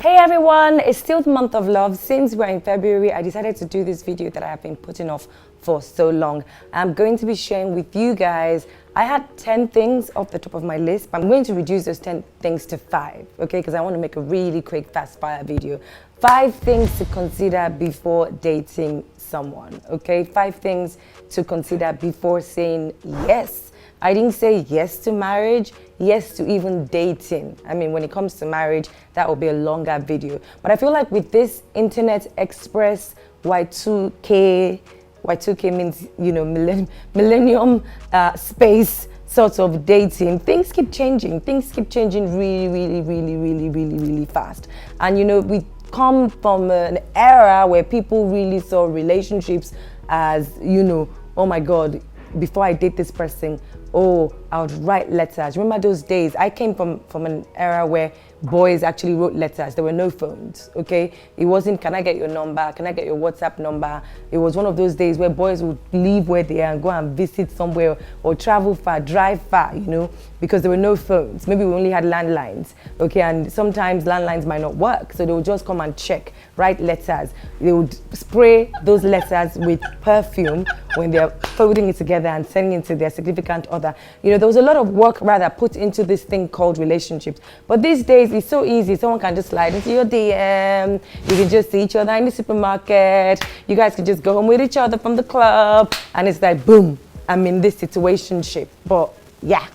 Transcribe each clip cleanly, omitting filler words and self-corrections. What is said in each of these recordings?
Hey everyone, it's still the month of love. Since we're in February, I decided to do this video that I have been putting off for so long. I'm going to be sharing with you guys, I had 10 things off the top of my list, but I'm going to reduce those 10 things to 5, okay? Because I want to make a really quick, fast fire video. 5 things to consider before dating someone, okay? 5 things to consider before saying yes. I didn't say yes to marriage, yes to even dating. I mean, when it comes to marriage, that will be a longer video. But I feel like with this Internet Express Y2K means, you know, millennium space sort of dating, things keep changing. Things keep changing really fast. And, you know, we come from an era where people really saw relationships as, you know, oh my God, before I date this person, oh, I would write letters. Remember those days? I came from an era where boys actually wrote letters. There were no phones, okay? It wasn't, can I get your number? Can I get your WhatsApp number? It was one of those days where boys would leave where they are and go and visit somewhere or travel far, drive far, you know, because there were no phones. Maybe we only had landlines, okay? And sometimes landlines might not work, so they would just come and check, write letters. They would spray those letters with perfume when they're folding it together and sending it to their significant other. You know, there was a lot of work rather put into this thing called relationships. But these days, it's so easy. Someone can just slide into your DM. You can just see each other in the supermarket. You guys can just go home with each other from the club. And it's like, boom, I'm in this situationship. But yeah,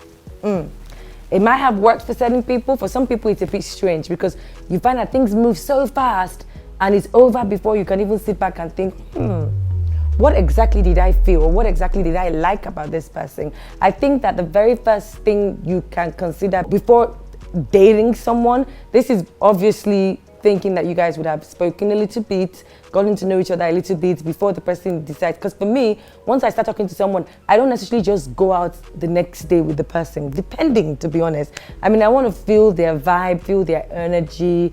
it might have worked for certain people. For some people, it's a bit strange because you find that things move so fast and it's over before you can even sit back and think, what exactly did I feel? Or what exactly did I like about this person? I think that the very first thing you can consider before dating someone, this is obviously thinking that you guys would have spoken a little bit, gotten to know each other a little bit before the person decides. Because for me, once I start talking to someone, I don't necessarily just go out the next day with the person, depending, to be honest. I mean, I want to feel their vibe, feel their energy,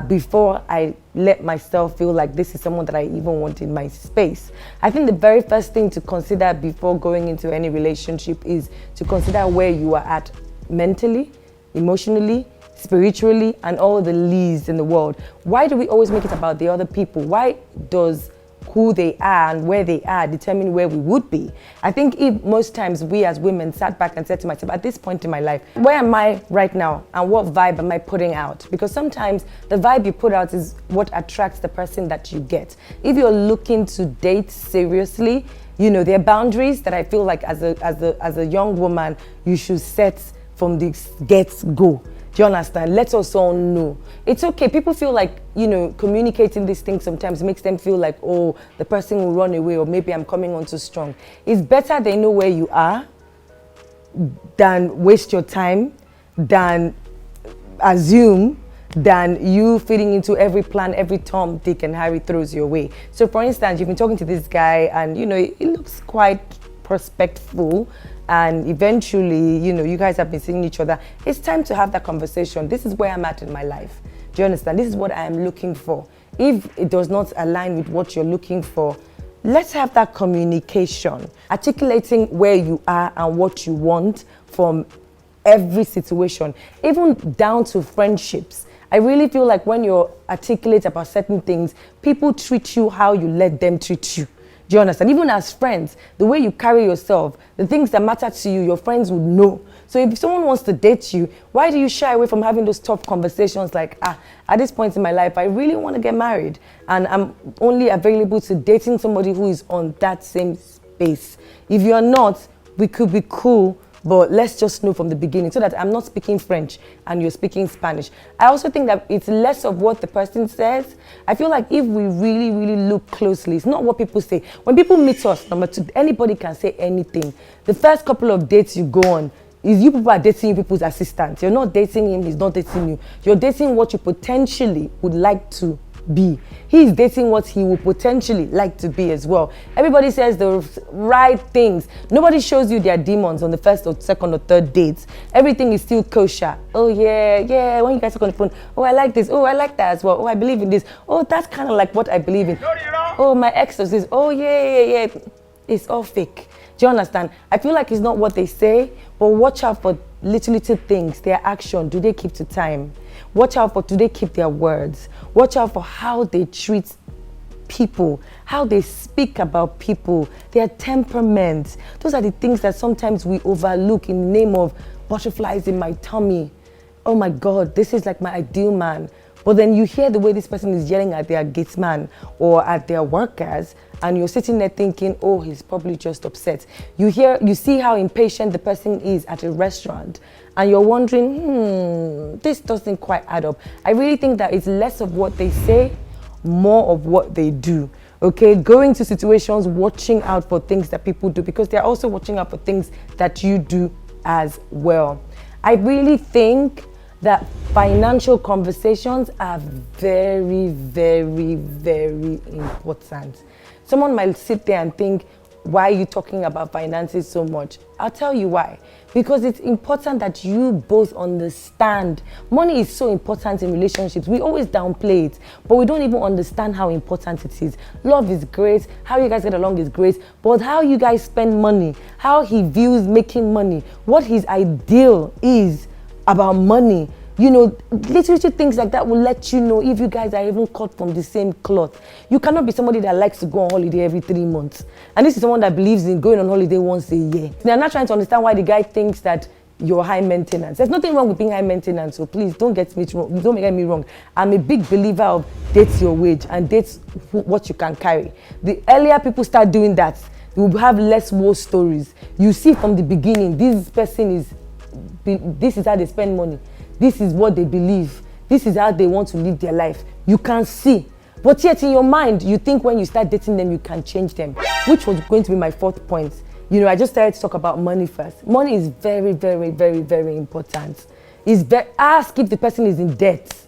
before I let myself feel like this is someone that I even want in my space. I think the very first thing to consider before going into any relationship is to consider where you are at mentally, emotionally, spiritually, and all the leads in the world. Why do we always make it about the other people? Why does who they are and where they are determine where we would be? I think if most times we as women sat back and said to myself, at this point in my life, where am I right now and what vibe am I putting out? Because sometimes the vibe you put out is what attracts the person that you get. If you're looking to date seriously, you know, there are boundaries that I feel like as a young woman, you should set from the get-go. Do you understand? Let us all know. It's okay. People feel like, you know, communicating these things sometimes makes them feel like, oh, the person will run away or maybe I'm coming on too strong. It's better they know where you are than waste your time, than assume, than you fitting into every plan, every Tom, Dick, and Harry throws your way. So for instance, you've been talking to this guy and, you know, he looks quite prospectful, and eventually, you know, you guys have been seeing each other. It's time to have that conversation. This is where I'm at in my life. Do you understand? This is what I am looking for. If it does not align with what you're looking for, let's have that communication. Articulating where you are and what you want from every situation, even down to friendships. I really feel like when you're articulate about certain things, people treat you how you let them treat you. Do you understand? Even as friends, the way you carry yourself, the things that matter to you, your friends would know. So if someone wants to date you, why do you shy away from having those tough conversations like, at this point in my life, I really want to get married and I'm only available to dating somebody who is on that same space. If you're not, we could be cool, but let's just know from the beginning so that I'm not speaking French and you're speaking Spanish. I also think that it's less of what the person says. I feel like if we really look closely, it's not what people say. When people meet us, number 2, anybody can say anything. The first couple of dates you go on, is you people are dating people's assistants. You're not dating him, he's not dating you. You're dating what you potentially would like to be. He's dating what he would potentially like to be as well. Everybody says the right things. Nobody shows you their demons on the first or second or third dates. Everything is still kosher. Oh yeah, when you guys talk on the phone, oh I like this, oh I like that as well, oh I believe in this, oh that's kind of like what I believe in. Oh my ex does this, oh yeah. It's all fake. Do you understand? I feel like it's not what they say, but watch out for little things, their action, do they keep to time? Watch out for, do they keep their words? Watch out for how they treat people, how they speak about people, their temperament. Those are the things that sometimes we overlook in the name of butterflies in my tummy. Oh my God, this is like my ideal man. But then you hear the way this person is yelling at their gate man or at their workers, and you're sitting there thinking, oh, he's probably just upset. You see how impatient the person is at a restaurant, and you're wondering, this doesn't quite add up. I really think that it's less of what they say, more of what they do. Okay, going to situations, watching out for things that people do, because they're also watching out for things that you do as well. I really think that financial conversations are very, very, very important. Someone might sit there and think, why are you talking about finances so much? I'll tell you why. Because it's important that you both understand. Money is so important in relationships. We always downplay it, but we don't even understand how important it is. Love is great. How you guys get along is great. But how you guys spend money, how he views making money, what his ideal is about money, you know, little things like that will let you know if you guys are even cut from the same cloth. You cannot be somebody that likes to go on holiday every 3 months. And this is someone that believes in going on holiday once a year. They're not trying to understand why the guy thinks that you're high maintenance. There's nothing wrong with being high maintenance, so please don't get me wrong. I'm a big believer of date your wage and date what you can carry. The earlier people start doing that, we will have less war stories. You see from the beginning, this is how they spend money. This is what they believe. This is how they want to live their life. You can see. But yet in your mind, you think when you start dating them, you can change them, which was going to be my 4th point. You know, I just started to talk about money first. Money is very, very, very, very important. Ask if the person is in debt.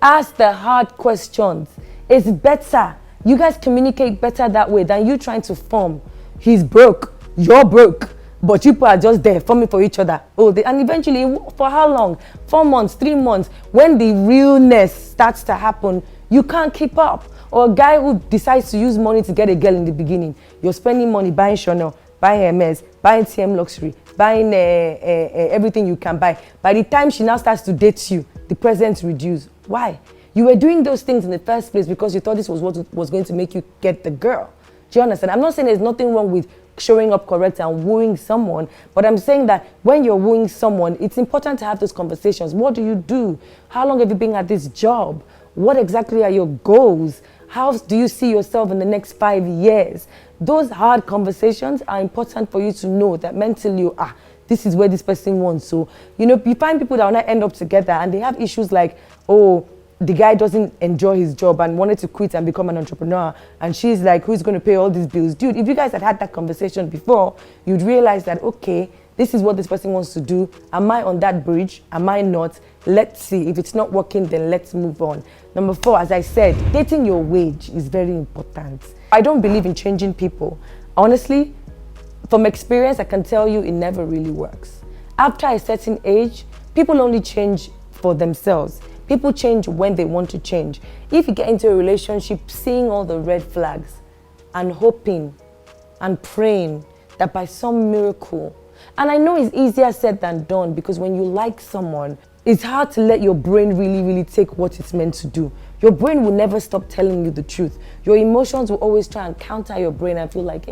Ask the hard questions. It's better. You guys communicate better that way than you trying to form. He's broke. You're broke. But people are just there forming for each other. And eventually, for how long? 4 months, 3 months. When the realness starts to happen, you can't keep up. Or a guy who decides to use money to get a girl in the beginning. You're spending money buying Chanel, buying MS, buying TM Luxury, buying everything you can buy. By the time she now starts to date you, the presents reduce. Why? You were doing those things in the first place because you thought this was what was going to make you get the girl. Do you understand? I'm not saying there's nothing wrong with showing up correct and wooing someone, but I'm saying that when you're wooing someone, it's important to have those conversations. What do you do? How long have you been at this job? What exactly are your goals? How do you see yourself in the next 5 years? Those hard conversations are important for you to know that mentally, this is where this person wants. So, you know, you find people that will not end up together and they have issues like, the guy doesn't enjoy his job and wanted to quit and become an entrepreneur. And she's like, who's going to pay all these bills? Dude, if you guys had that conversation before, you'd realize that, okay, this is what this person wants to do. Am I on that bridge? Am I not? Let's see. If it's not working, then let's move on. Number 4, as I said, dating your wage is very important. I don't believe in changing people. Honestly, from experience, I can tell you it never really works. After a certain age, people only change for themselves. People change when they want to change. If you get into a relationship, seeing all the red flags and hoping and praying that by some miracle, and I know it's easier said than done because when you like someone, it's hard to let your brain really take what it's meant to do. Your brain will never stop telling you the truth. Your emotions will always try and counter your brain and feel like,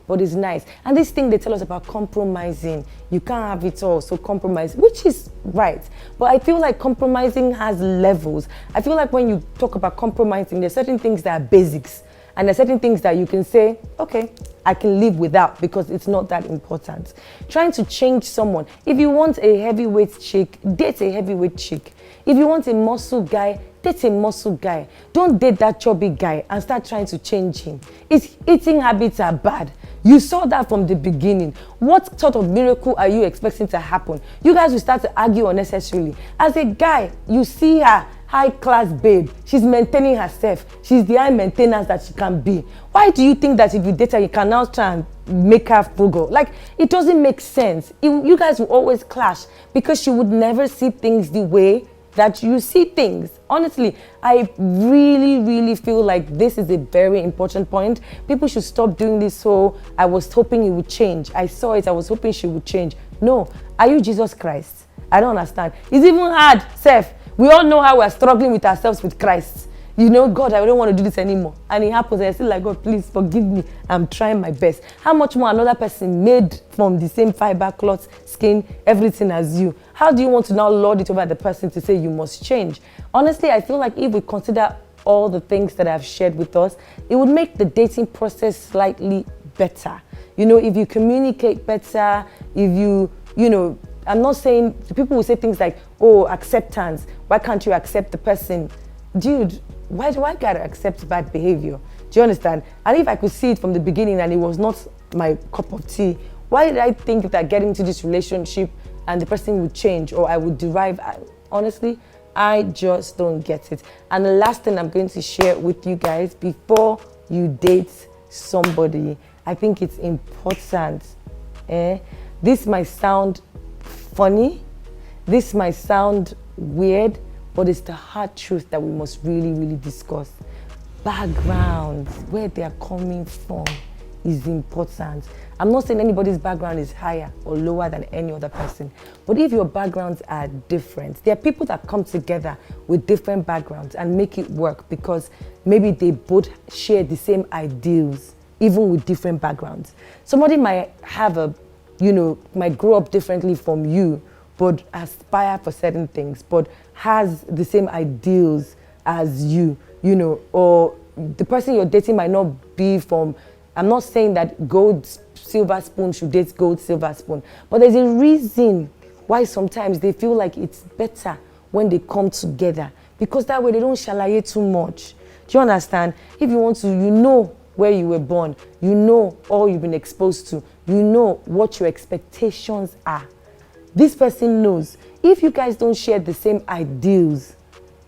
but it's nice. And this thing they tell us about compromising, you can't have it all, so compromise, which is right. But I feel like compromising has levels. I feel like when you talk about compromising, there's certain things that are basics. And there's certain things that you can say, okay, I can live without because it's not that important. Trying to change someone. If you want a heavyweight chick, date a heavyweight chick. If you want a muscle guy, date a muscle guy. Don't date that chubby guy and start trying to change him. His eating habits are bad. You saw that from the beginning. What sort of miracle are you expecting to happen? You guys will start to argue unnecessarily. As a guy, you see her, high-class babe. She's maintaining herself. She's the high maintenance that she can be. Why do you think that if you date her, you can now try and make her frugal? Like, it doesn't make sense. You guys will always clash because she would never see things the way that you see things. Honestly, I really feel like this is a very important point. People should stop doing this. So I was hoping it would change. I saw it. I was hoping she would change. No. Are you Jesus Christ? I don't understand. It's even hard, Seth. We all know how we're struggling with ourselves with Christ. You know, God, I don't want to do this anymore. And it happens, and I still like, God, please forgive me. I'm trying my best. How much more another person made from the same fiber, cloth, skin, everything as you? How do you want to now lord it over the person to say you must change? Honestly, I feel like if we consider all the things that I've shared with us, it would make the dating process slightly better. You know, if you communicate better, if you know, I'm not saying, people will say things like, oh, acceptance. Why can't you accept the person? Dude, why do I gotta accept bad behavior? Do you understand? And if I could see it from the beginning and it was not my cup of tea, why did I think that getting into this relationship and the person would change or I would derive? Honestly, I just don't get it. And the last thing I'm going to share with you guys before you date somebody, I think it's important. This might sound funny, this might sound weird, but it's the hard truth that we must really, really discuss. Backgrounds, where they are coming from, is important. I'm not saying anybody's background is higher or lower than any other person, but if your backgrounds are different, there are people that come together with different backgrounds and make it work because maybe they both share the same ideals, even with different backgrounds. Somebody might have might grow up differently from you, but aspire for certain things, but has the same ideals as you, or the person you're dating might not be from, I'm not saying that gold, silver spoon should date gold, silver spoon, but there's a reason why sometimes they feel like it's better when they come together, because that way they don't shalaye too much. Do you understand? If you want to, you know where you were born, you know all you've been exposed to, you know what your expectations are. This person knows. If you guys don't share the same ideals,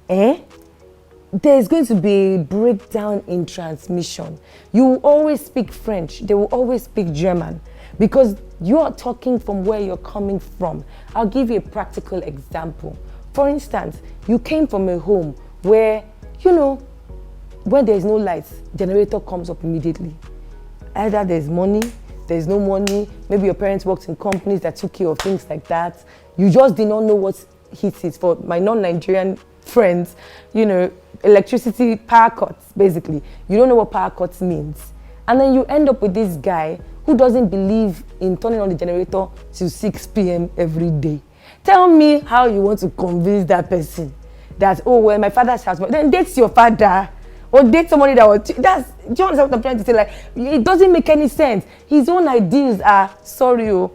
there's going to be a breakdown in transmission. You will always speak French, they will always speak German, because you are talking from where you're coming from. I'll give you a practical example. For instance, you came from a home where, when there's no lights, generator comes up immediately. Either there's money, there's no money, maybe your parents worked in companies that took care of things like that. You just did not know what heat is. For my non-Nigerian friends, electricity, power cuts, basically. You don't know what power cuts means. And then you end up with this guy who doesn't believe in turning on the generator till 6 p.m. every day. Tell me how you want to convince that person that, oh, well, my father's house, then date your father. Or date somebody that was, do you understand what I'm trying to say? Like, it doesn't make any sense. His own ideals are, sorry,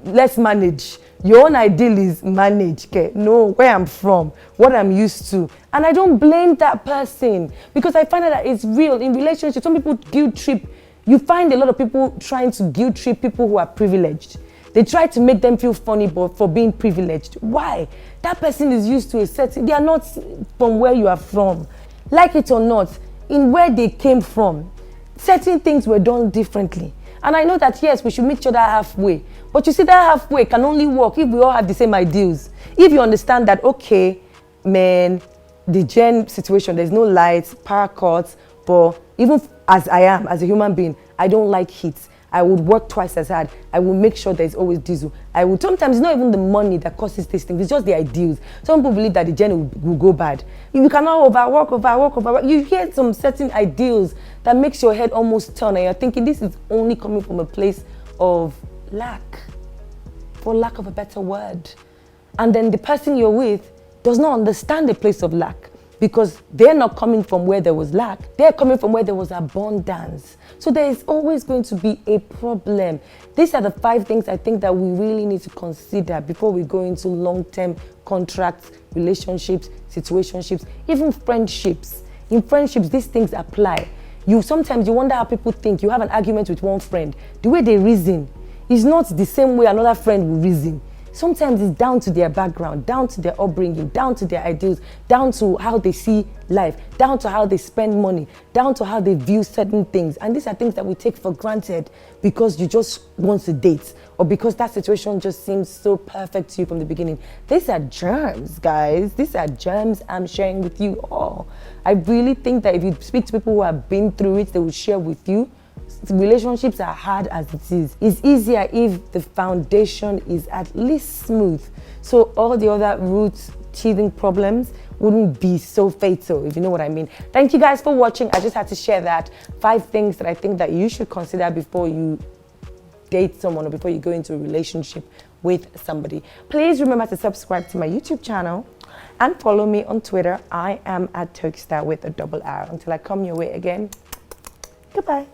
let's manage. Your own ideal is manage, okay? No, where I'm from, what I'm used to. And I don't blame that person, because I find out that it's real. In relationships, some people guilt trip. You find a lot of people trying to guilt trip people who are privileged. They try to make them feel funny but for being privileged. Why? That person is used to a certain, they are not from where you are from. Like it or not, in where they came from, certain things were done differently. And I know that, yes, we should meet each other halfway. But you see, that halfway can only work if we all have the same ideals. If you understand that, okay, man, the gen situation, there's no lights, power cuts, but even as I am, as a human being, I don't like heat. I would work twice as hard. I will make sure there's always diesel. Sometimes it's not even the money that causes these things, it's just the ideals. Some people believe that the gen will go bad. You cannot overwork. You hear some certain ideals that makes your head almost turn and you're thinking this is only coming from a place of lack, for lack of a better word. And then the person you're with does not understand the place of lack, because they're not coming from where there was lack. They're coming from where there was abundance. So there is always going to be a problem. These are the 5 things I think that we really need to consider before we go into long-term contracts, relationships, situationships, even friendships. In friendships, these things apply. Sometimes you wonder how people think. You have an argument with one friend. The way they reason is not the same way another friend will reason. Sometimes it's down to their background, down to their upbringing, down to their ideals, down to how they see life, down to how they spend money, down to how they view certain things. And these are things that we take for granted because you just want to date or because that situation just seems so perfect to you from the beginning. These are germs, guys. These are germs I'm sharing with you all. I really think that if you speak to people who have been through it, they will share with you relationships are hard as it is. It's easier if the foundation is at least smooth. So all the other roots, teething problems wouldn't be so fatal, if you know what I mean. Thank you guys for watching. I just had to share that 5 things that I think that you should consider before you date someone or before you go into a relationship with somebody. Please remember to subscribe to my YouTube channel and follow me on Twitter. I am at Tokestar with a double R. Until I come your way again, goodbye.